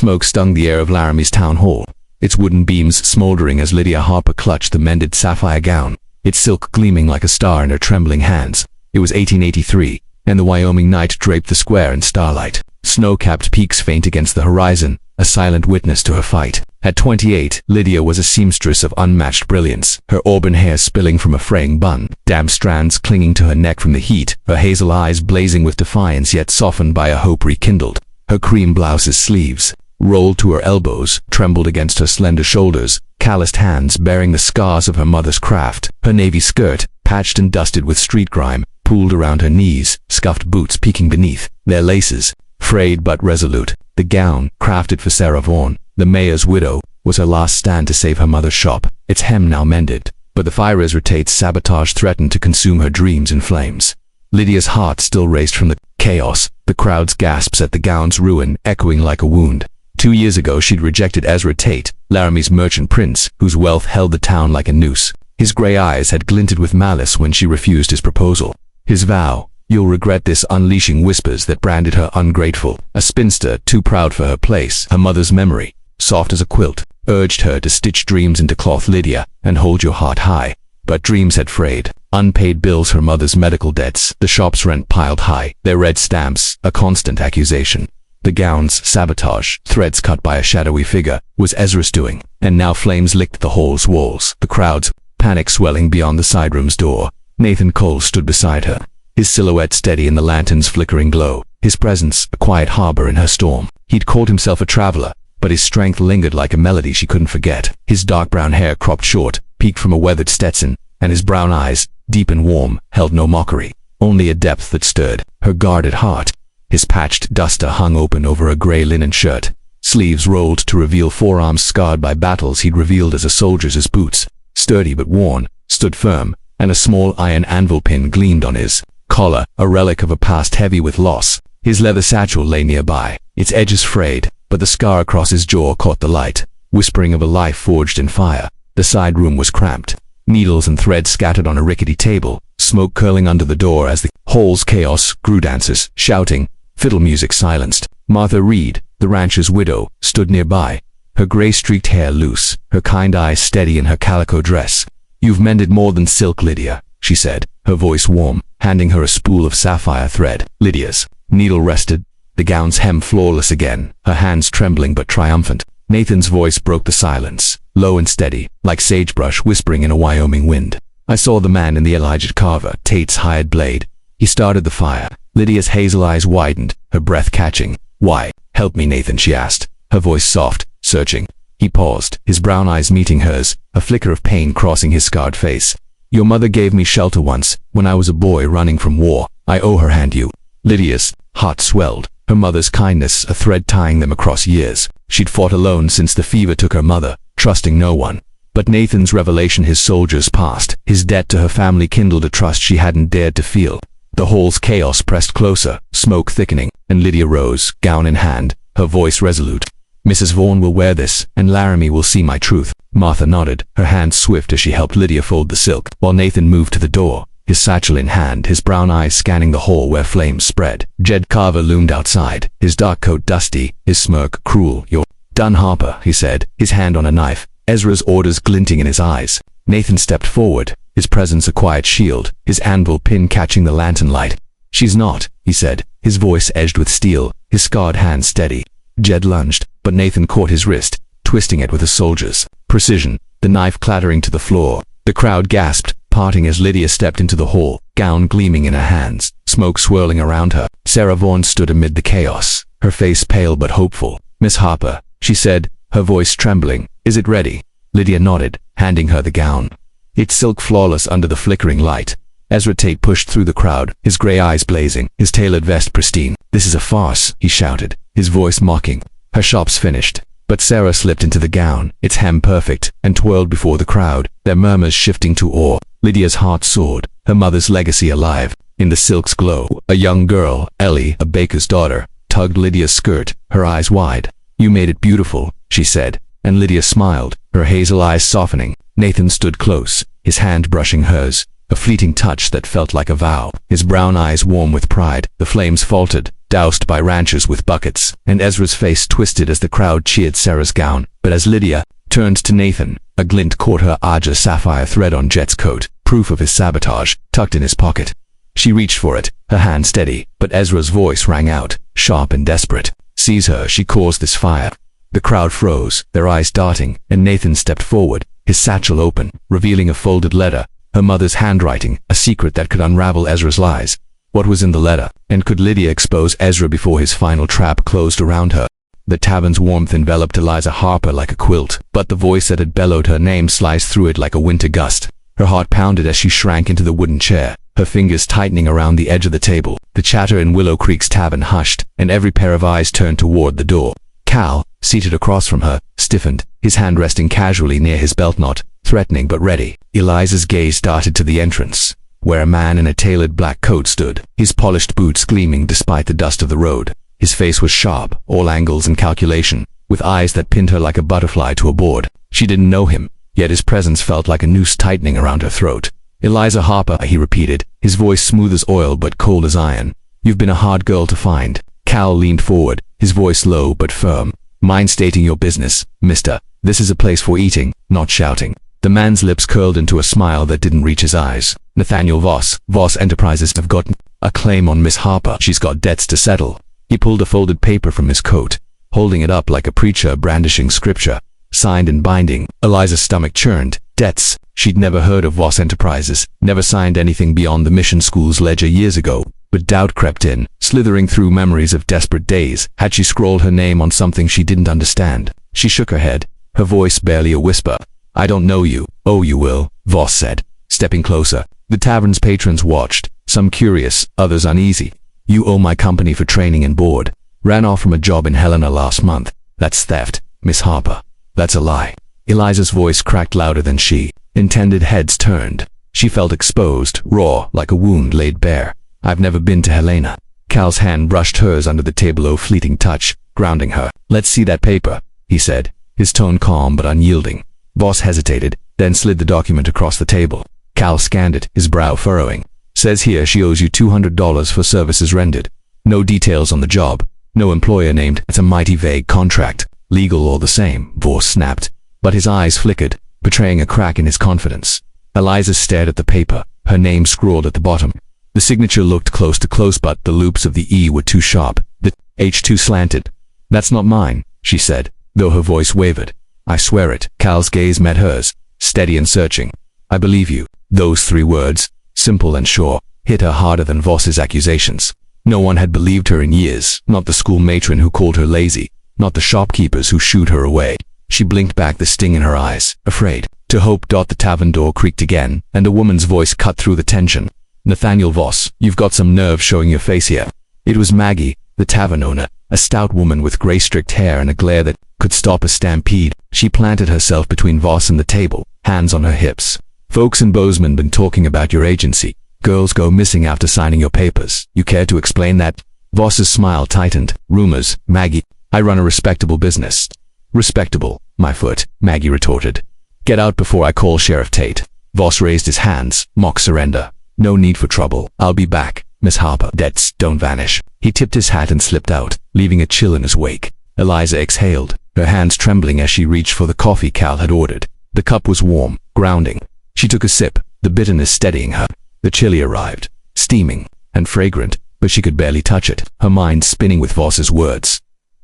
Smoke stung the air of Laramie's town hall, its wooden beams smoldering as Lydia Harper clutched the mended sapphire gown, its silk gleaming like a star in her trembling hands. It was 1883, and the Wyoming night draped the square in starlight. Snow-capped peaks faint against the horizon, a silent witness to her fight. At 28, Lydia was a seamstress of unmatched brilliance, her auburn hair spilling from a fraying bun, damp strands clinging to her neck from the heat, her hazel eyes blazing with defiance yet softened by a hope rekindled. Her cream blouse's sleeves, rolled to her elbows, trembled against her slender shoulders, calloused hands bearing the scars of her mother's craft. Her navy skirt, patched and dusted with street grime, pooled around her knees, scuffed boots peeking beneath, their laces frayed but resolute. The gown, crafted for Sarah Vaughan, the mayor's widow, was her last stand to save her mother's shop, its hem now mended. But the fires Ratate's sabotage threatened to consume her dreams in flames. Lydia's heart still raced from the chaos, the crowd's gasps at the gown's ruin echoing like a wound. 2 years ago she'd rejected Ezra Tate, Laramie's merchant prince, whose wealth held the town like a noose. His gray eyes had glinted with malice when she refused his proposal. His vow, "You'll regret this," unleashing whispers that branded her ungrateful, a spinster too proud for her place. Her mother's memory, soft as a quilt, urged her to stitch dreams into cloth. Lydia, and hold your heart high. But dreams had frayed. Unpaid bills, her mother's medical debts, the shop's rent piled high, their red stamps, a constant accusation. The gown's sabotage, threads cut by a shadowy figure, was Ezra's doing, and now flames licked the hall's walls. The crowd's panic swelling beyond the side room's door. Nathan Cole stood beside her, his silhouette steady in the lantern's flickering glow, his presence a quiet harbor in her storm. He'd called himself a traveler, but his strength lingered like a melody she couldn't forget. His dark brown hair, cropped short, peeked from a weathered Stetson, and his brown eyes, deep and warm, held no mockery, only a depth that stirred her guarded heart. His patched duster hung open over a gray linen shirt, sleeves rolled to reveal forearms scarred by battles he'd revealed as a soldier's. His boots, sturdy but worn, stood firm, and a small iron anvil pin gleamed on his collar, a relic of a past heavy with loss. His leather satchel lay nearby, its edges frayed, but the scar across his jaw caught the light, whispering of a life forged in fire. The side room was cramped, needles and threads scattered on a rickety table, smoke curling under the door as the hall's chaos grew. Dancers shouting, fiddle music silenced. Martha Reed, the rancher's widow, stood nearby, her gray-streaked hair loose, her kind eyes steady in her calico dress. "You've mended more than silk, Lydia," she said, her voice warm, handing her a spool of sapphire thread. Lydia's needle rested, the gown's hem flawless again, her hands trembling but triumphant. Nathan's voice broke the silence, low and steady, like sagebrush whispering in a Wyoming wind. "I saw the man in the Elijah Carver, Tate's hired blade. He started the fire." Lydia's hazel eyes widened, her breath catching. "Why? Help me, Nathan," she asked, her voice soft, searching. He paused, his brown eyes meeting hers, a flicker of pain crossing his scarred face. "Your mother gave me shelter once, when I was a boy running from war. I owe her hand you." Lydia's heart swelled, her mother's kindness a thread tying them across years. She'd fought alone since the fever took her mother, trusting no one. But Nathan's revelation, his soldier's past, his debt to her family kindled a trust she hadn't dared to feel. The hall's chaos pressed closer, smoke thickening, and Lydia rose, gown in hand, her voice resolute. "Mrs. Vaughan will wear this, and Laramie will see my truth." Martha nodded, her hands swift as she helped Lydia fold the silk, while Nathan moved to the door, his satchel in hand, his brown eyes scanning the hall where flames spread. Jed Carver loomed outside, his dark coat dusty, his smirk cruel. "You're done, Harper," he said, his hand on a knife, Ezra's orders glinting in his eyes. Nathan stepped forward, his presence a quiet shield, his anvil pin catching the lantern light. "She's not," he said, his voice edged with steel, his scarred hand steady. Jed lunged, but Nathan caught his wrist, twisting it with a soldier's precision, the knife clattering to the floor. The crowd gasped, parting as Lydia stepped into the hall, gown gleaming in her hands, smoke swirling around her. Sarah Vaughan stood amid the chaos, her face pale but hopeful. "Miss Harper," she said, her voice trembling, "is it ready?" Lydia nodded, handing her the gown. Its silk flawless under the flickering light. Ezra Tate pushed through the crowd, his gray eyes blazing, his tailored vest pristine. "This is a farce," he shouted, his voice mocking. Her shop's finished. But Sarah slipped into the gown, its hem perfect, and twirled before the crowd, their murmurs shifting to awe. Lydia's heart soared, her mother's legacy alive. In the silk's glow, a young girl, Ellie, a baker's daughter, tugged Lydia's skirt, her eyes wide. "You made it beautiful," she said, and Lydia smiled, her hazel eyes softening. Nathan stood close, his hand brushing hers, a fleeting touch that felt like a vow. His brown eyes warm with pride. The flames faltered, doused by ranchers with buckets, and Ezra's face twisted as the crowd cheered Sarah's gown. But as Lydia turned to Nathan, a glint caught her Aja sapphire thread on Jet's coat, proof of his sabotage, tucked in his pocket. She reached for it, her hand steady, but Ezra's voice rang out, sharp and desperate. Seize her, she caused this fire. The crowd froze, their eyes darting, and Nathan stepped forward, his satchel open, revealing a folded letter, her mother's handwriting, a secret that could unravel Ezra's lies. What was in the letter, and could Lydia expose Ezra before his final trap closed around her? The tavern's warmth enveloped Eliza Harper like a quilt, but the voice that had bellowed her name sliced through it like a winter gust. Her heart pounded as she shrank into the wooden chair, her fingers tightening around the edge of the table. The chatter in Willow Creek's tavern hushed, and every pair of eyes turned toward the door. Cal, seated across from her, stiffened, his hand resting casually near his belt knot, threatening but ready. Eliza's gaze darted to the entrance, where a man in a tailored black coat stood, his polished boots gleaming despite the dust of the road. His face was sharp, all angles and calculation, with eyes that pinned her like a butterfly to a board. She didn't know him, yet his presence felt like a noose tightening around her throat. Eliza Harper, he repeated, his voice smooth as oil but cold as iron. You've been a hard girl to find. Cal leaned forward, his voice low but firm. Mind stating your business, mister. This is a place for eating, not shouting. The man's lips curled into a smile that didn't reach his eyes. Nathaniel Voss Enterprises have gotten a claim on Miss Harper. She's got debts to settle. He pulled a folded paper from his coat, holding it up like a preacher brandishing scripture. Signed and binding. Eliza's stomach churned. Debts. She'd never heard of Voss Enterprises, never signed anything beyond the mission school's ledger years ago. But doubt crept in, slithering through memories of desperate days. Had she scrawled her name on something she didn't understand? She shook her head, her voice barely a whisper. I don't know you. Oh, you will, Voss said, stepping closer. The tavern's patrons watched, some curious, others uneasy. You owe my company for training and board. Ran off from a job in Helena last month. That's theft, Miss Harper. That's a lie. Eliza's voice cracked louder than she intended. Heads turned. She felt exposed, raw, like a wound laid bare. I've never been to Helena. Cal's hand brushed hers under the table, a fleeting touch, grounding her. Let's see that paper, he said, his tone calm but unyielding. Voss hesitated, then slid the document across the table. Cal scanned it, his brow furrowing. Says here she owes you $200 for services rendered. No details on the job. No employer named. It's a mighty vague contract. Legal all the same, Voss snapped. But his eyes flickered, betraying a crack in his confidence. Eliza stared at the paper, her name scrawled at the bottom. The signature looked close to close, but the loops of the E were too sharp, the H too slanted. That's not mine, she said, though her voice wavered. I swear it. Cal's gaze met hers, steady and searching. I believe you. Those 3 words, simple and sure, hit her harder than Voss's accusations. No one had believed her in years, not the school matron who called her lazy, not the shopkeepers who shooed her away. She blinked back, the sting in her eyes, afraid. To hope. The tavern door creaked again, and a woman's voice cut through the tension. Nathaniel Voss, you've got some nerve showing your face here. It was Maggie, the tavern owner, a stout woman with gray streaked hair and a glare that could stop a stampede. She planted herself between Voss and the table, hands on her hips. Folks in Bozeman been talking about your agency. Girls go missing after signing your papers. You care to explain that? Voss's smile tightened. Rumors, Maggie. I run a respectable business. Respectable, my foot, Maggie retorted. Get out before I call Sheriff Tate. Voss raised his hands, mock surrender. No need for trouble. I'll be back, Miss Harper. Debts don't vanish. He tipped his hat and slipped out, leaving a chill in his wake. Eliza exhaled, her hands trembling as she reached for the coffee Cal had ordered. The cup was warm, grounding. She took a sip, the bitterness steadying her. The chili arrived, steaming and fragrant, but she could barely touch it, her mind spinning with Voss's words.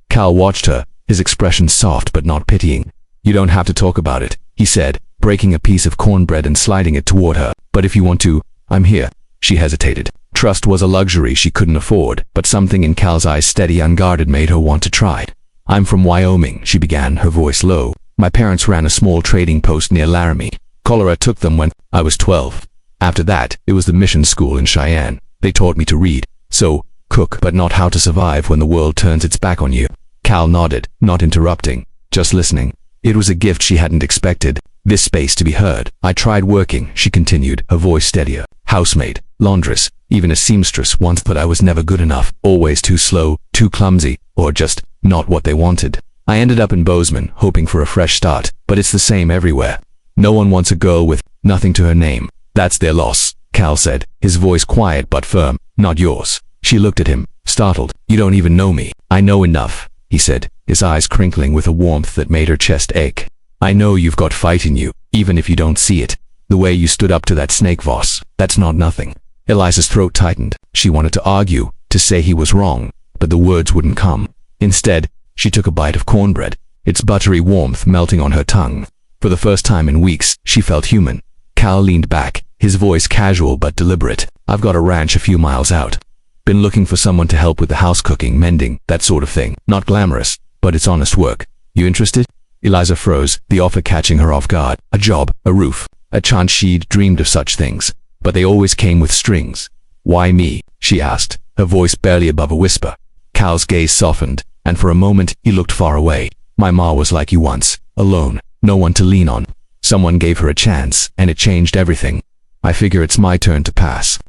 Cal watched her, his expression soft but not pitying. You don't have to talk about it, he said, breaking a piece of cornbread and sliding it toward her. But if you want to, I'm here. She hesitated. Trust was a luxury she couldn't afford, but something in Cal's eyes, steady, unguarded, made her want to try. I'm from Wyoming, she began, her voice low. My parents ran a small trading post near Laramie. Cholera took them when I was 12. After that, it was the mission school in Cheyenne. They taught me to read, so cook, but not how to survive when the world turns its back on you. Cal nodded, not interrupting, just listening. It was a gift she hadn't expected, this space to be heard. I tried working, she continued, her voice steadier. Housemaid, laundress, even a seamstress once, but I was never good enough, always too slow, too clumsy, or just not what they wanted. I ended up in Bozeman, hoping for a fresh start, but it's the same everywhere. No one wants a girl with nothing to her name. That's their loss, Cal said, his voice quiet but firm. Not yours. She looked at him, startled. "You don't even know me." "I know enough," he said, his eyes crinkling with a warmth that made her chest ache. "I know you've got fight in you, even if you don't see it. The way you stood up to that snake, Voss, that's not nothing." Eliza's throat tightened. She wanted to argue, to say he was wrong, but the words wouldn't come. Instead, she took a bite of cornbread, its buttery warmth melting on her tongue. For the first time in weeks, she felt human. Cal leaned back, his voice casual but deliberate. "I've got a ranch a few miles out. Been looking for someone to help with the house cooking, mending, that sort of thing. Not glamorous, but it's honest work. You interested?" Eliza froze, the offer catching her off guard. A job, a roof, a chance she'd dreamed of such things, but they always came with strings. "Why me?" she asked, her voice barely above a whisper. Cal's gaze softened, and for a moment he looked far away. "My ma was like you once, alone, no one to lean on. Someone gave her a chance, and it changed everything. I figure it's my turn to pass."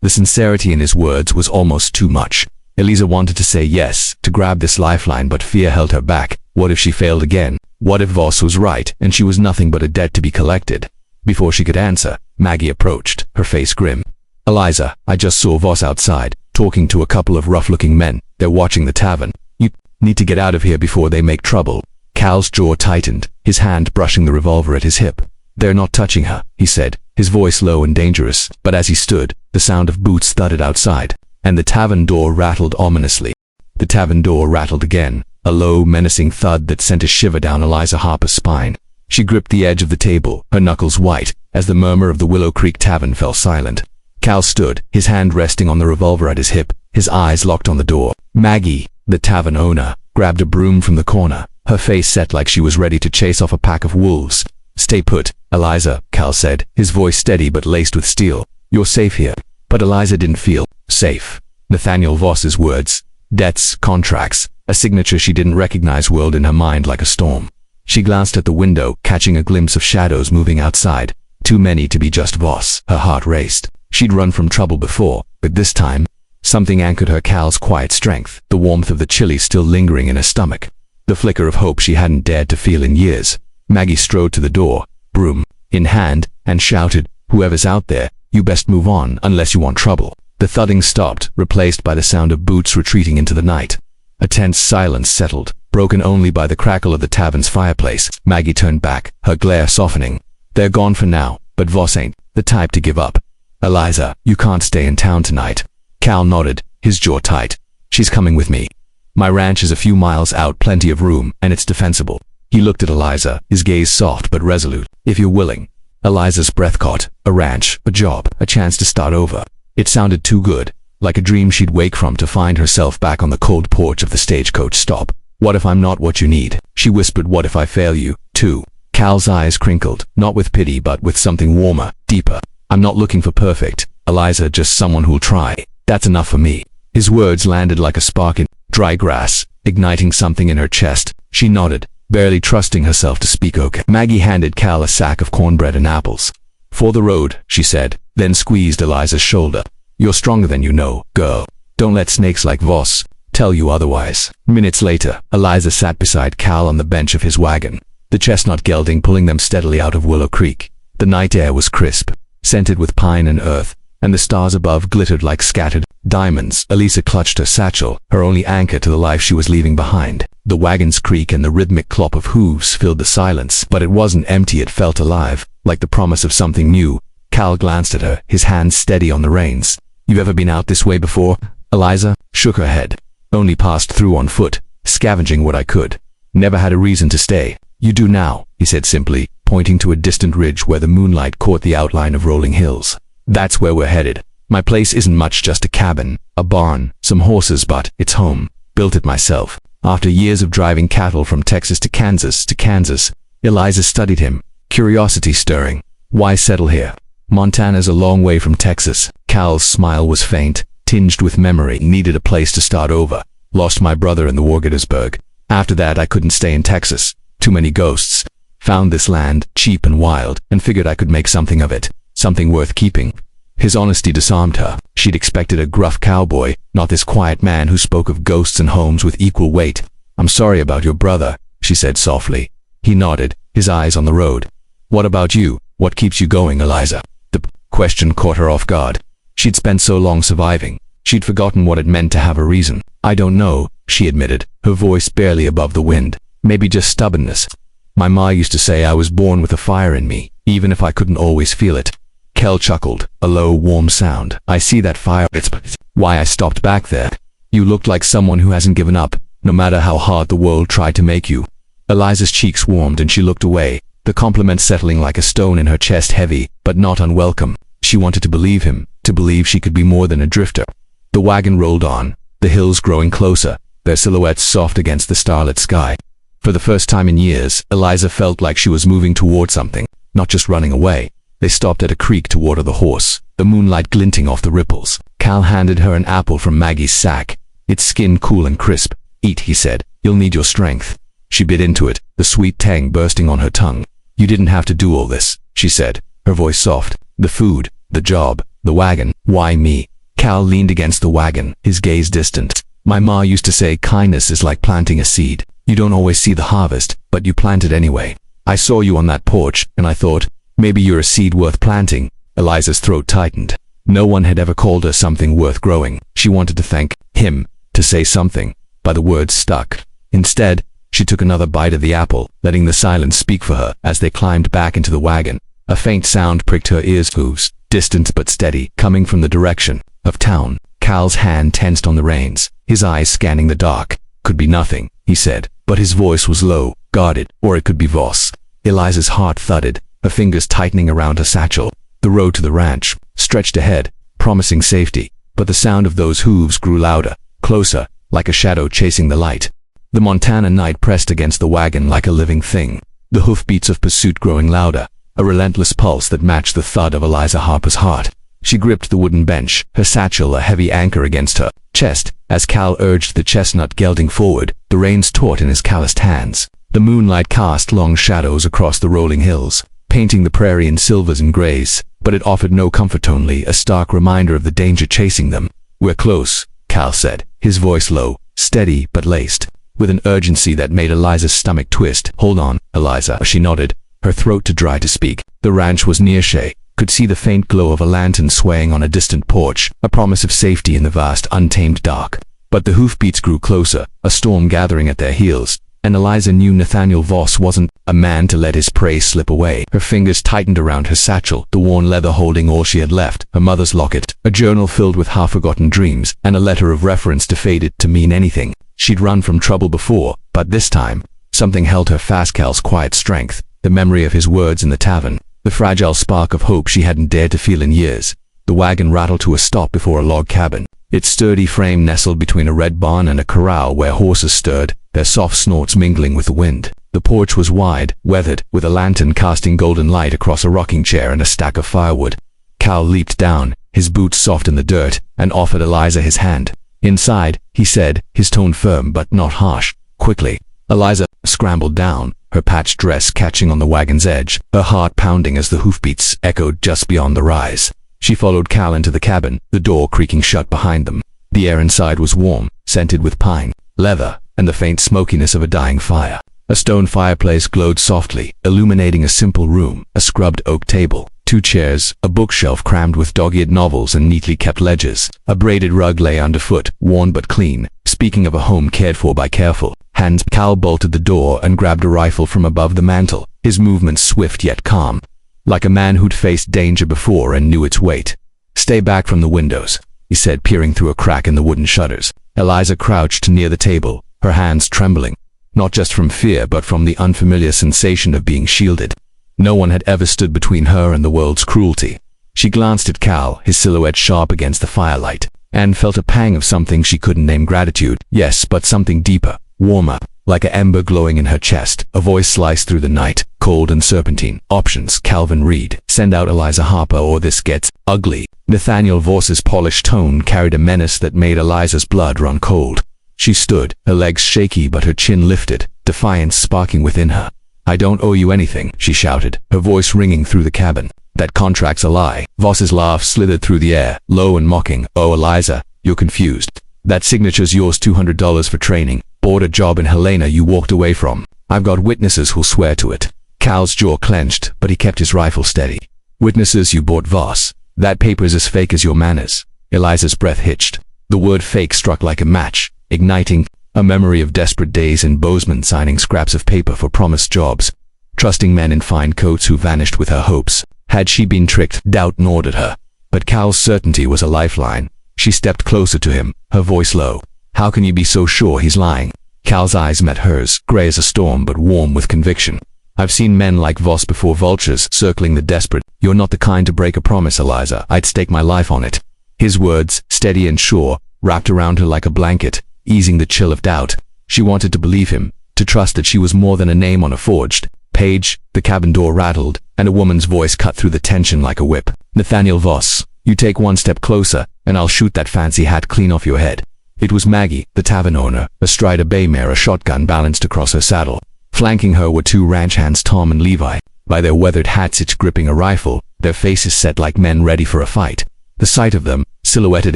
The sincerity in his words was almost too much. Eliza wanted to say yes, to grab this lifeline, but fear held her back. What if she failed again? What if Voss was right, and she was nothing but a debt to be collected? Before she could answer, Maggie approached, her face grim. "Eliza, I just saw Voss outside, talking to a couple of rough-looking men. They're watching the tavern. You need to get out of here before they make trouble." Cal's jaw tightened, his hand brushing the revolver at his hip. "They're not touching her," he said, his voice low and dangerous, but as he stood, the sound of boots thudded outside, and the tavern door rattled ominously. The tavern door rattled again, a low, menacing thud that sent a shiver down Eliza Harper's spine. She gripped the edge of the table, her knuckles white, as the murmur of the Willow Creek Tavern fell silent. Cal stood, his hand resting on the revolver at his hip, his eyes locked on the door. Maggie, the tavern owner, grabbed a broom from the corner, her face set like she was ready to chase off a pack of wolves. "Stay put, Eliza," Cal said, his voice steady but laced with steel. "You're safe here." But Eliza didn't feel safe. Nathaniel Voss's words, debts, contracts, a signature she didn't recognize whirled in her mind like a storm. She glanced at the window, catching a glimpse of shadows moving outside. Too many to be just Voss. Her heart raced. She'd run from trouble before, but this time, something anchored her. Cal's quiet strength, the warmth of the chili still lingering in her stomach, the flicker of hope she hadn't dared to feel in years. Maggie strode to the door, broom in hand, and shouted, "Whoever's out there, you best move on unless you want trouble." The thudding stopped, replaced by the sound of boots retreating into the night. A tense silence settled, broken only by the crackle of the tavern's fireplace. Maggie turned back, her glare softening. "They're gone for now, but Voss ain't the type to give up. Eliza, you can't stay in town tonight." Cal nodded, his jaw tight. "She's coming with me. My ranch is a few miles out, plenty of room, and it's defensible." He looked at Eliza, his gaze soft but resolute. "If you're willing." Eliza's breath caught. A ranch, a job, a chance to start over. It sounded too good, like a dream she'd wake from to find herself back on the cold porch of the stagecoach stop. "What if I'm not what you need?" she whispered. "What if I fail you, too?" Cal's eyes crinkled, not with pity but with something warmer, deeper. "I'm not looking for perfect, Eliza, just someone who'll try. That's enough for me." His words landed like a spark in dry grass, igniting something in her chest. She nodded, barely trusting herself to speak. "Okay." Maggie handed Cal a sack of cornbread and apples. "For the road," she said, then squeezed Eliza's shoulder. "You're stronger than you know, girl. Don't let snakes like Voss tell you otherwise." Minutes later, Eliza sat beside Cal on the bench of his wagon, the chestnut gelding pulling them steadily out of Willow Creek. The night air was crisp, scented with pine and earth, and the stars above glittered like scattered diamonds. Eliza clutched her satchel, her only anchor to the life she was leaving behind. The wagon's creak and the rhythmic clop of hooves filled the silence, but it wasn't empty. It felt alive, like the promise of something new. Cal glanced at her, his hands steady on the reins. "You've ever been out this way before?" Eliza shook her head. "Only passed through on foot, scavenging what I could. Never had a reason to stay." "You do now," he said simply, pointing to a distant ridge where the moonlight caught the outline of rolling hills. "That's where we're headed. My place isn't much, just a cabin, a barn, some horses, but it's home. Built it myself. After years of driving cattle from Texas to Kansas. Eliza studied him, curiosity stirring. "Why settle here? Montana's a long way from Texas." Cal's smile was faint, tinged with memory. "Needed a place to start over. Lost my brother in the war, Gettysburg. After that I couldn't stay in Texas. Too many ghosts. Found this land, cheap and wild, and figured I could make something of it. Something worth keeping." His honesty disarmed her. She'd expected a gruff cowboy, not this quiet man who spoke of ghosts and homes with equal weight. "I'm sorry about your brother," she said softly. He nodded, his eyes on the road. "What about you? What keeps you going, Eliza?" The question caught her off guard. She'd spent so long surviving. She'd forgotten what it meant to have a reason. I don't know, she admitted, her voice barely above the wind. Maybe just stubbornness. My ma used to say I was born with a fire in me, even if I couldn't always feel it. Kel chuckled, a low, warm sound. I see that fire. It's why I stopped back there. You looked like someone who hasn't given up, no matter how hard the world tried to make you. Eliza's cheeks warmed and she looked away, the compliment settling like a stone in her chest, heavy, but not unwelcome. She wanted to believe him, to believe she could be more than a drifter. The wagon rolled on, the hills growing closer, their silhouettes soft against the starlit sky. For the first time in years, Eliza felt like she was moving toward something, not just running away. They stopped at a creek to water the horse, the moonlight glinting off the ripples. Cal handed her an apple from Maggie's sack, its skin cool and crisp. Eat, he said. You'll need your strength. She bit into it, the sweet tang bursting on her tongue. You didn't have to do all this, she said, her voice soft. The food, the job, the wagon. Why me? Cal leaned against the wagon, his gaze distant. My ma used to say kindness is like planting a seed. You don't always see the harvest, but you plant it anyway. I saw you on that porch, and I thought, maybe you're a seed worth planting. Eliza's throat tightened. No one had ever called her something worth growing. She wanted to thank him, to say something, but the words stuck. Instead, she took another bite of the apple, letting the silence speak for her as they climbed back into the wagon. A faint sound pricked her ears, hooves, distant but steady, coming from the direction of town. Cal's hand tensed on the reins, his eyes scanning the dark. Could be nothing, he said, but his voice was low, guarded, or it could be Voss. Eliza's heart thudded, her fingers tightening around her satchel. The road to the ranch stretched ahead, promising safety, but the sound of those hooves grew louder, closer, like a shadow chasing the light. The Montana night pressed against the wagon like a living thing, the hoofbeats of pursuit growing louder, a relentless pulse that matched the thud of Eliza Harper's heart. She gripped the wooden bench, her satchel a heavy anchor against her chest, as Cal urged the chestnut gelding forward, the reins taut in his calloused hands. The moonlight cast long shadows across the rolling hills, painting the prairie in silvers and grays, but it offered no comfort, only a stark reminder of the danger chasing them. We're close, Cal said, his voice low, steady but laced, with an urgency that made Eliza's stomach twist. Hold on, Eliza, she nodded, her throat too dry to speak. The ranch was near. She could see the faint glow of a lantern swaying on a distant porch, a promise of safety in the vast, untamed dark. But the hoofbeats grew closer, a storm gathering at their heels, and Eliza knew Nathaniel Voss wasn't a man to let his prey slip away. Her fingers tightened around her satchel, the worn leather holding all she had left, her mother's locket, a journal filled with half-forgotten dreams, and a letter of reference to faded to mean anything. She'd run from trouble before, but this time, something held her fast. Cal's quiet strength, the memory of his words in the tavern, the fragile spark of hope she hadn't dared to feel in years. The wagon rattled to a stop before a log cabin, its sturdy frame nestled between a red barn and a corral where horses stirred, their soft snorts mingling with the wind. The porch was wide, weathered, with a lantern casting golden light across a rocking chair and a stack of firewood. Cal leaped down, his boots soft in the dirt, and offered Eliza his hand. Inside, he said, his tone firm but not harsh. Quickly, Eliza scrambled down, her patched dress catching on the wagon's edge, her heart pounding as the hoofbeats echoed just beyond the rise. She followed Cal into the cabin, the door creaking shut behind them. The air inside was warm, scented with pine, leather, and the faint smokiness of a dying fire. A stone fireplace glowed softly, illuminating a simple room, a scrubbed oak table, 2 chairs, a bookshelf crammed with dog-eared novels and neatly kept ledgers. A braided rug lay underfoot, worn but clean, speaking of a home cared for by careful hands. Cal bolted the door and grabbed a rifle from above the mantel, his movements swift yet calm, like a man who'd faced danger before and knew its weight. Stay back from the windows, he said, peering through a crack in the wooden shutters. Eliza crouched near the table, her hands trembling, not just from fear but from the unfamiliar sensation of being shielded. No one had ever stood between her and the world's cruelty. She glanced at Cal, his silhouette sharp against the firelight, and felt a pang of something she couldn't name. Gratitude, yes, but something deeper, warmer, like an ember glowing in her chest. A voice sliced through the night, cold and serpentine. Options, Calvin Reed. Send out Eliza Harper or this gets ugly. Nathaniel Voss's polished tone carried a menace that made Eliza's blood run cold. She stood, her legs shaky but her chin lifted, defiance sparking within her. I don't owe you anything, she shouted, her voice ringing through the cabin. That contract's a lie. Voss's laugh slithered through the air, low and mocking. Oh, Eliza, you're confused. That signature's yours, $200 for training. Bought a job in Helena you walked away from. I've got witnesses who'll swear to it. Cal's jaw clenched, but he kept his rifle steady. Witnesses you bought Voss. That paper's as fake as your manners. Eliza's breath hitched. The word fake struck like a match, igniting a memory of desperate days in Bozeman signing scraps of paper for promised jobs, trusting men in fine coats who vanished with her hopes. Had she been tricked? Doubt gnawed at her. But Cal's certainty was a lifeline. She stepped closer to him, her voice low. How can you be so sure he's lying? Cal's eyes met hers, gray as a storm but warm with conviction. I've seen men like Voss before, vultures circling the desperate. You're not the kind to break a promise, Eliza. I'd stake my life on it. His words, steady and sure, wrapped around her like a blanket, easing the chill of doubt. She wanted to believe him, to trust that she was more than a name on a forged page. The cabin door rattled, and a woman's voice cut through the tension like a whip. Nathaniel Voss, you take one step closer, and I'll shoot that fancy hat clean off your head. It was Maggie, the tavern owner, astride a bay mare, a shotgun balanced across her saddle. Flanking her were two ranch hands, Tom and Levi, by their weathered hats each gripping a rifle, their faces set like men ready for a fight. The sight of them, silhouetted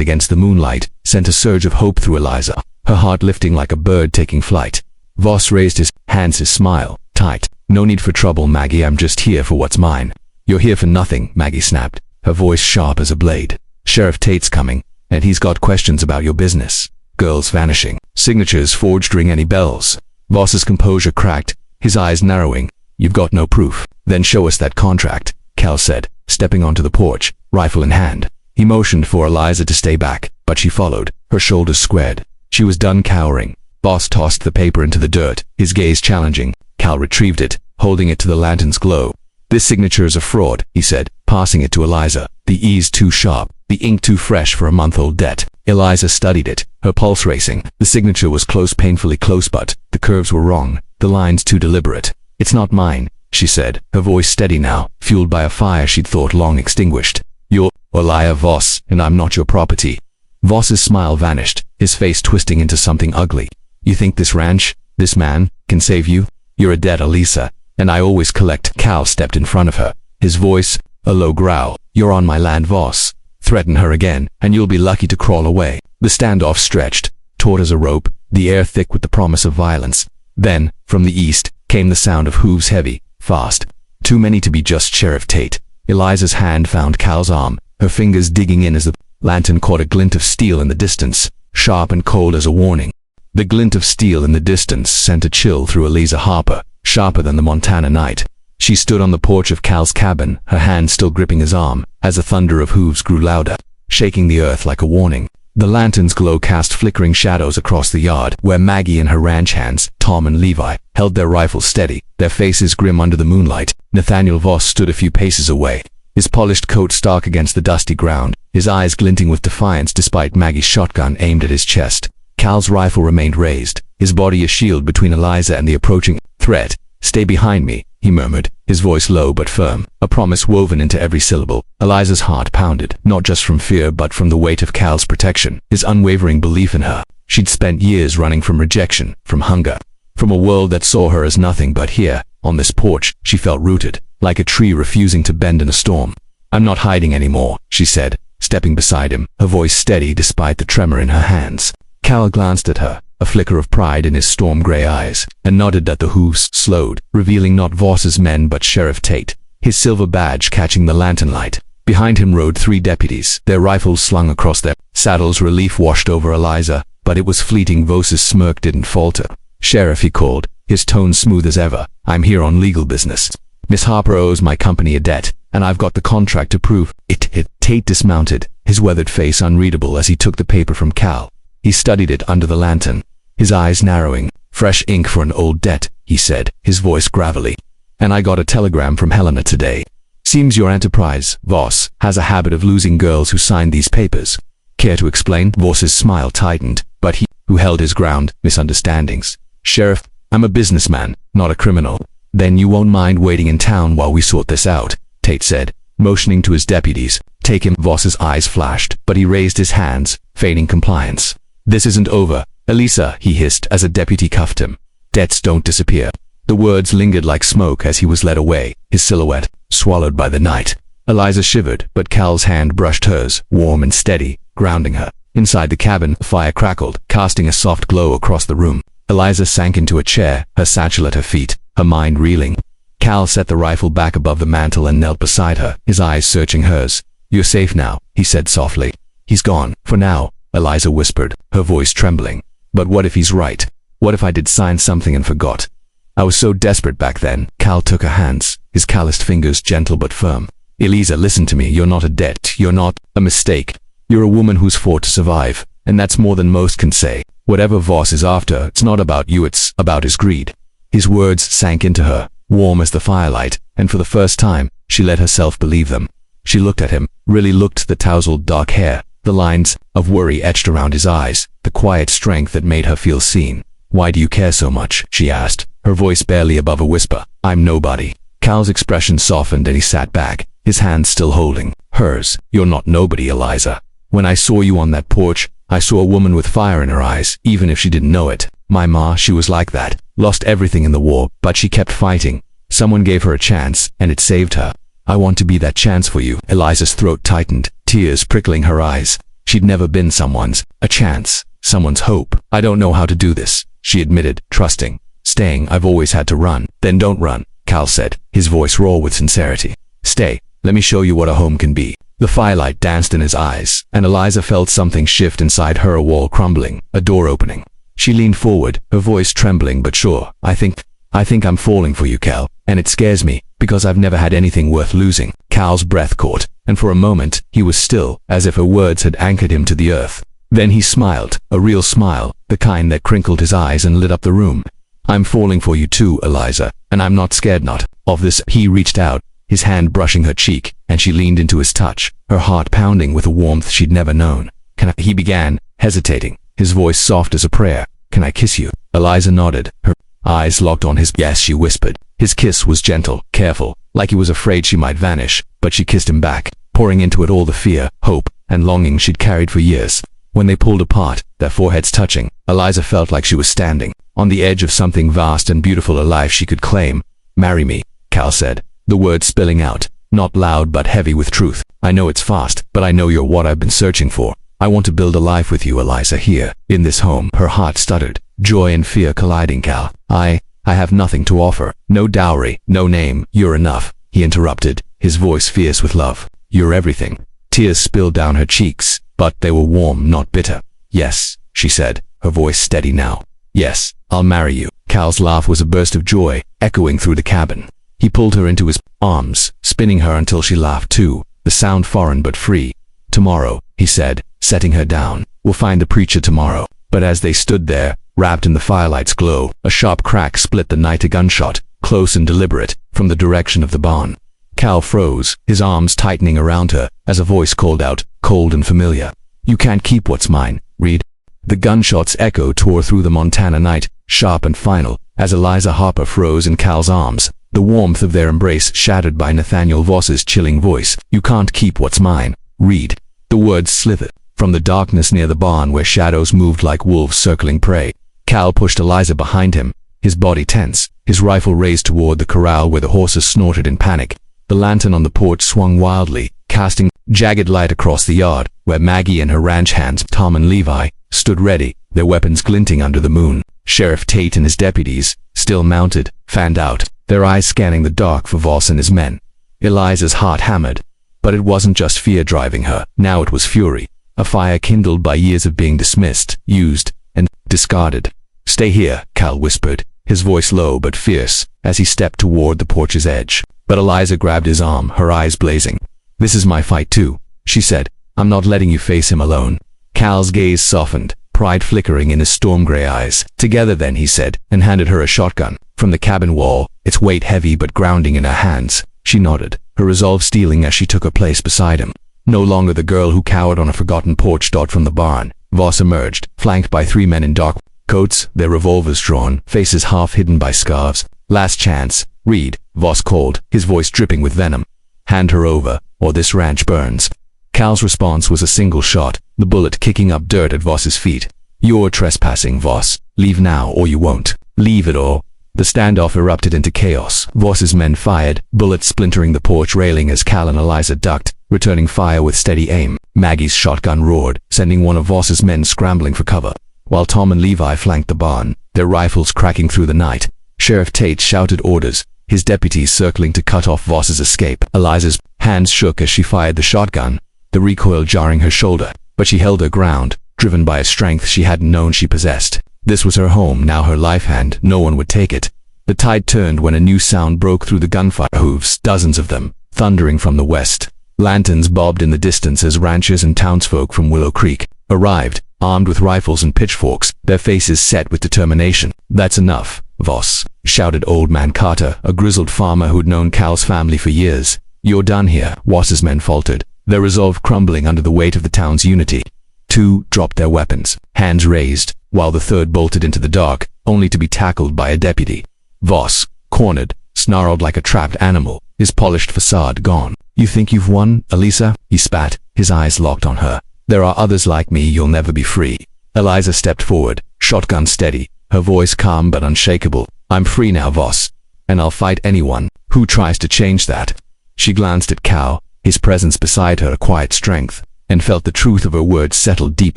against the moonlight, sent a surge of hope through Eliza, her heart lifting like a bird taking flight. Voss raised his hands, his smile tight. No need for trouble, Maggie, I'm just here for what's mine. You're here for nothing, Maggie snapped, her voice sharp as a blade. Sheriff Tate's coming, and he's got questions about your business. Girls vanishing, signatures forged, ring any bells? Voss's composure cracked, his eyes narrowing. You've got no proof. Then show us that contract, Cal said, stepping onto the porch, rifle in hand. He motioned for Eliza to stay back, but she followed, her shoulders squared. She was done cowering. Voss tossed the paper into the dirt, his gaze challenging. Cal retrieved it, holding it to the lantern's glow. This signature is a fraud, he said, passing it to Eliza. The E's too sharp, the ink too fresh for a month-old debt. Eliza studied it, her pulse racing. The signature was close, painfully close, but the curves were wrong, the lines too deliberate. It's not mine, she said, her voice steady now, fueled by a fire she'd thought long extinguished. You're Eliza Voss, and I'm not your property. Voss's smile vanished, his face twisting into something ugly. You think this ranch, this man, can save you? You're a debt, Eliza, and I always collect. Cal stepped in front of her, his voice a low growl. You're on my land, Voss. Threaten her again, and you'll be lucky to crawl away. The standoff stretched, taut as a rope, the air thick with the promise of violence. Then, from the east, came the sound of hooves, heavy, fast. Too many to be just Sheriff Tate. Eliza's hand found Cal's arm, her fingers digging in as the lantern caught a glint of steel in the distance, sharp and cold as a warning. The glint of steel in the distance sent a chill through Eliza Harper, sharper than the Montana night. She stood on the porch of Cal's cabin, her hand still gripping his arm, as the thunder of hooves grew louder, shaking the earth like a warning. The lantern's glow cast flickering shadows across the yard, where Maggie and her ranch hands, Tom and Levi, held their rifles steady, their faces grim under the moonlight. Nathaniel Voss stood a few paces away, his polished coat stark against the dusty ground, his eyes glinting with defiance despite Maggie's shotgun aimed at his chest. Cal's rifle remained raised, his body a shield between Eliza and the approaching threat. Stay behind me, he murmured, his voice low but firm, a promise woven into every syllable. Eliza's heart pounded, not just from fear but from the weight of Cal's protection, his unwavering belief in her. She'd spent years running from rejection, from hunger, from a world that saw her as nothing, but here, on this porch, she felt rooted, like a tree refusing to bend in a storm. I'm not hiding anymore, she said, stepping beside him, her voice steady despite the tremor in her hands. Cal glanced at her, a flicker of pride in his storm-gray eyes, and nodded that the hooves slowed, revealing not Voss's men but Sheriff Tate, his silver badge catching the lantern light. Behind him rode 3 deputies, their rifles slung across their saddles. Relief washed over Eliza, but it was fleeting. Voss's smirk didn't falter. Sheriff, he called, his tone smooth as ever, I'm here on legal business. Miss Harper owes my company a debt, and I've got the contract to prove it. Tate dismounted, his weathered face unreadable as he took the paper from Cal. He studied it under the lantern, his eyes narrowing. Fresh ink for an old debt, he said, his voice gravelly. And I got a telegram from Helena today. Seems your enterprise, Voss, has a habit of losing girls who signed these papers. Care to explain? Voss's smile tightened, but he, who held his ground, misunderstandings. Sheriff, I'm a businessman, not a criminal. Then you won't mind waiting in town while we sort this out, Tate said, motioning to his deputies. Take him. Voss's eyes flashed, but he raised his hands, feigning compliance. This isn't over, Eliza, he hissed as a deputy cuffed him. Debts don't disappear. The words lingered like smoke as he was led away, his silhouette swallowed by the night. Eliza shivered, but Cal's hand brushed hers, warm and steady, grounding her. Inside the cabin, the fire crackled, casting a soft glow across the room. Eliza sank into a chair, her satchel at her feet, her mind reeling. Cal set the rifle back above the mantel and knelt beside her, his eyes searching hers. You're safe now, he said softly. He's gone, for now, Eliza whispered, her voice trembling. But what if he's right? What if I did sign something and forgot? I was so desperate back then. Cal took her hands, his calloused fingers gentle but firm. Eliza, listen to me. You're not a debt. You're not a mistake. You're a woman who's fought to survive, and that's more than most can say. Whatever Voss is after, it's not about you, it's about his greed. His words sank into her, warm as the firelight, and for the first time, she let herself believe them. She looked at him, really looked at the tousled dark hair, the lines of worry etched around his eyes, the quiet strength that made her feel seen. Why do you care so much? She asked, her voice barely above a whisper. I'm nobody. Cal's expression softened and he sat back, his hand still holding hers. You're not nobody, Eliza. When I saw you on that porch, I saw a woman with fire in her eyes, even if she didn't know it. My ma, she was like that. Lost everything in the war, but she kept fighting. Someone gave her a chance, and it saved her. I want to be that chance for you. Eliza's throat tightened, tears prickling her eyes. She'd never been someone's, a chance, someone's hope. I don't know how to do this, she admitted, trusting. Staying, I've always had to run. Then don't run, Cal said, his voice raw with sincerity. Stay, let me show you what a home can be. The firelight danced in his eyes, and Eliza felt something shift inside her, a wall crumbling, a door opening. She leaned forward, her voice trembling but sure. I think I'm falling for you, Cal, and it scares me, because I've never had anything worth losing. Cal's breath caught, and for a moment, he was still, as if her words had anchored him to the earth. Then he smiled, a real smile, the kind that crinkled his eyes and lit up the room. I'm falling for you too, Eliza, and I'm not scared not of this. He reached out, his hand brushing her cheek, and she leaned into his touch, her heart pounding with a warmth she'd never known. Can I? He began, hesitating, his voice soft as a prayer. Can I kiss you? Eliza nodded, her eyes locked on his. Yes, she whispered. His kiss was gentle, careful, like he was afraid she might vanish, but she kissed him back, pouring into it all the fear, hope, and longing she'd carried for years. When they pulled apart, their foreheads touching, Eliza felt like she was standing on the edge of something vast and beautiful, a life she could claim. Marry me, Cal said, the words spilling out, not loud but heavy with truth. I know it's fast, but I know you're what I've been searching for. I want to build a life with you, Eliza, here, in this home. Her heart stuttered, joy and fear colliding. Cal, I have nothing to offer. No dowry, no name. You're enough, he interrupted, his voice fierce with love. You're everything. Tears spilled down her cheeks, but they were warm, not bitter. Yes, she said, her voice steady now. Yes, I'll marry you. Cal's laugh was a burst of joy, echoing through the cabin. He pulled her into his arms, spinning her until she laughed too, the sound foreign but free. Tomorrow, he said, setting her down. We'll find the preacher tomorrow. But as they stood there, wrapped in the firelight's glow, a sharp crack split the night. A gunshot, close and deliberate, from the direction of the barn. Cal froze, his arms tightening around her, as a voice called out, cold and familiar. You can't keep what's mine, Reed. The gunshot's echo tore through the Montana night, sharp and final, as Eliza Harper froze in Cal's arms, the warmth of their embrace shattered by Nathaniel Voss's chilling voice. You can't keep what's mine, Reed. The words slithered from the darkness near the barn where shadows moved like wolves circling prey. Cal pushed Eliza behind him, his body tense, his rifle raised toward the corral where the horses snorted in panic. The lantern on the porch swung wildly, casting jagged light across the yard, where Maggie and her ranch hands, Tom and Levi, stood ready, their weapons glinting under the moon. Sheriff Tate and his deputies, still mounted, fanned out, their eyes scanning the dark for Voss and his men. Eliza's heart hammered. But it wasn't just fear driving her, now it was fury, a fire kindled by years of being dismissed, used, and discarded. Stay here, Cal whispered, his voice low but fierce, as he stepped toward the porch's edge. But Eliza grabbed his arm, her eyes blazing. This is my fight too, she said. I'm not letting you face him alone. Cal's gaze softened, pride flickering in his storm-gray eyes. Together then, he said, and handed her a shotgun. From the cabin wall, its weight heavy but grounding in her hands. She nodded, her resolve stealing as she took her place beside him. No longer the girl who cowered on a forgotten porch. From the barn, Voss emerged, flanked by 3 men in dark coats, their revolvers drawn, faces half hidden by scarves. Last chance, Reed, Voss called, his voice dripping with venom. Hand her over, or this ranch burns. Cal's response was a single shot, the bullet kicking up dirt at Voss's feet. You're trespassing, Voss. Leave now or you won't. Leave it or... The standoff erupted into chaos. Voss's men fired, bullets splintering the porch railing as Cal and Eliza ducked, returning fire with steady aim. Maggie's shotgun roared, sending one of Voss's men scrambling for cover, while Tom and Levi flanked the barn, their rifles cracking through the night. Sheriff Tate shouted orders, his deputies circling to cut off Voss's escape. Eliza's hands shook as she fired the shotgun, the recoil jarring her shoulder, but she held her ground, driven by a strength she hadn't known she possessed. This was her home, now her life, and no one would take it. The tide turned when a new sound broke through the gunfire hooves, dozens of them, thundering from the west. Lanterns bobbed in the distance as ranchers and townsfolk from Willow Creek arrived, armed with rifles and pitchforks, their faces set with determination. "That's enough, Voss," shouted Old Man Carter, a grizzled farmer who'd known Cal's family for years. "You're done here." Voss's men faltered, their resolve crumbling under the weight of the town's unity. Two dropped their weapons, hands raised, while the third bolted into the dark, only to be tackled by a deputy. Voss, cornered, snarled like a trapped animal, his polished facade gone. "You think you've won, Eliza?" he spat, his eyes locked on her. "There are others like me. You'll never be free." Eliza stepped forward, shotgun steady, her voice calm but unshakable. "I'm free now, Voss, and I'll fight anyone who tries to change that." She glanced at Cal, his presence beside her a quiet strength, and felt the truth of her words settle deep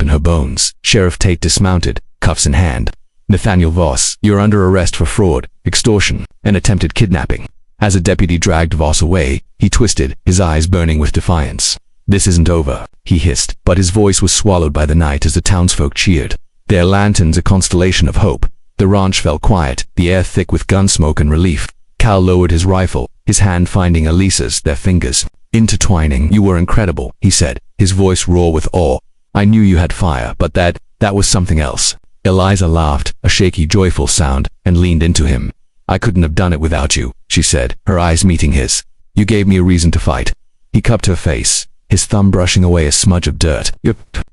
in her bones. Sheriff Tate dismounted, cuffs in hand. "Nathaniel Voss, you're under arrest for fraud, extortion, and attempted kidnapping." As a deputy dragged Voss away, he twisted, his eyes burning with defiance. "This isn't over," he hissed, but his voice was swallowed by the night as the townsfolk cheered, their lanterns a constellation of hope. The ranch fell quiet, the air thick with gun smoke and relief. Cal lowered his rifle, his hand finding Elisa's, their fingers intertwining. "You were incredible," he said, his voice raw with awe. "I knew you had fire, but that was something else." Eliza laughed, a shaky, joyful sound, and leaned into him. "I couldn't have done it without you," she said, her eyes meeting his. "You gave me a reason to fight." He cupped her face, his thumb brushing away a smudge of dirt.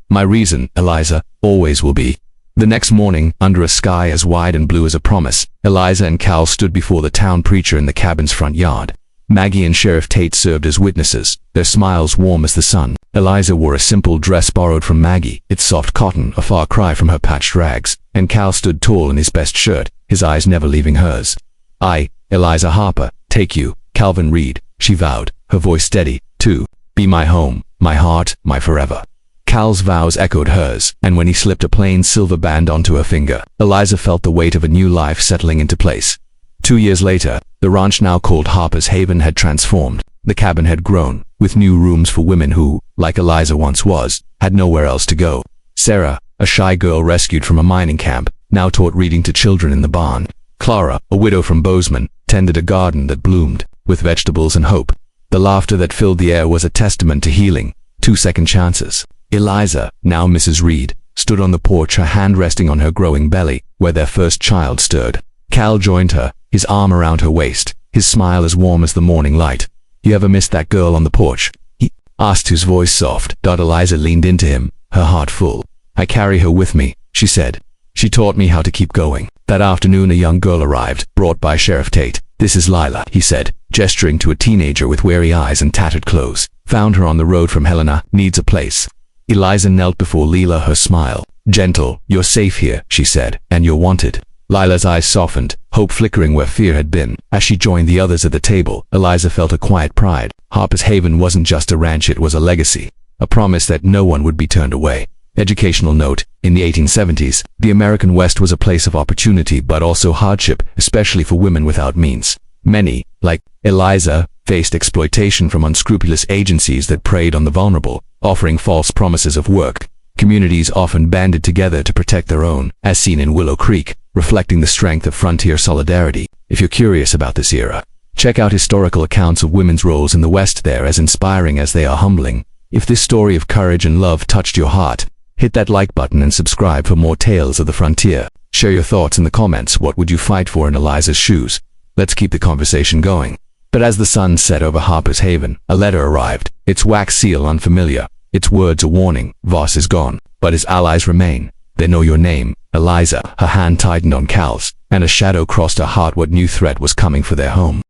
"My reason, Eliza, always will be." The next morning, under a sky as wide and blue as a promise, Eliza and Cal stood before the town preacher in the cabin's front yard. Maggie and Sheriff Tate served as witnesses, their smiles warm as the sun. Eliza wore a simple dress borrowed from Maggie, its soft cotton a far cry from her patched rags, and Cal stood tall in his best shirt, his eyes never leaving hers. "I, Eliza Harper, take you, Calvin Reed," she vowed, her voice steady, "to be my home, my heart, my forever." Cal's vows echoed hers, and when he slipped a plain silver band onto her finger, Eliza felt the weight of a new life settling into place. 2 years later, the ranch now called Harper's Haven had transformed. The cabin had grown, with new rooms for women who, like Eliza once was, had nowhere else to go. Sarah, a shy girl rescued from a mining camp, now taught reading to children in the barn. Clara, a widow from Bozeman, tended a garden that bloomed, with vegetables and hope. The laughter that filled the air was a testament to healing, 2 second chances. Eliza, now Mrs. Reed, stood on the porch, her hand resting on her growing belly, where their first child stirred. Cal joined her, his arm around her waist, his smile as warm as the morning light. "You ever miss that girl on the porch?" he asked, his voice soft. Eliza leaned into him, her heart full. "I carry her with me," she said. "She taught me how to keep going." That afternoon a young girl arrived, brought by Sheriff Tate. "This is Lila," he said, gesturing to a teenager with weary eyes and tattered clothes. "Found her on the road from Helena, needs a place." Eliza knelt before Lila, her smile gentle. "You're safe here," she said, "and you're wanted." Lila's eyes softened, hope flickering where fear had been. As she joined the others at the table, Eliza felt a quiet pride. Harper's Haven wasn't just a ranch, it was a legacy, a promise that no one would be turned away. Educational note: in the 1870s, the American West was a place of opportunity but also hardship, especially for women without means. Many, like Eliza, faced exploitation from unscrupulous agencies that preyed on the vulnerable, offering false promises of work. Communities often banded together to protect their own, as seen in Willow Creek, reflecting the strength of frontier solidarity. If you're curious about this era, check out historical accounts of women's roles in the West. They're as inspiring as they are humbling. If this story of courage and love touched your heart, hit that like button and subscribe for more tales of the frontier. Share your thoughts in the comments. What would you fight for in Eliza's shoes? Let's keep the conversation going. But as the sun set over Harper's Haven, a letter arrived, its wax seal unfamiliar, its words a warning. Voss is gone, but his allies remain. They know your name, Eliza. Her hand tightened on Cal's, and a shadow crossed her heart. What new threat was coming for their home?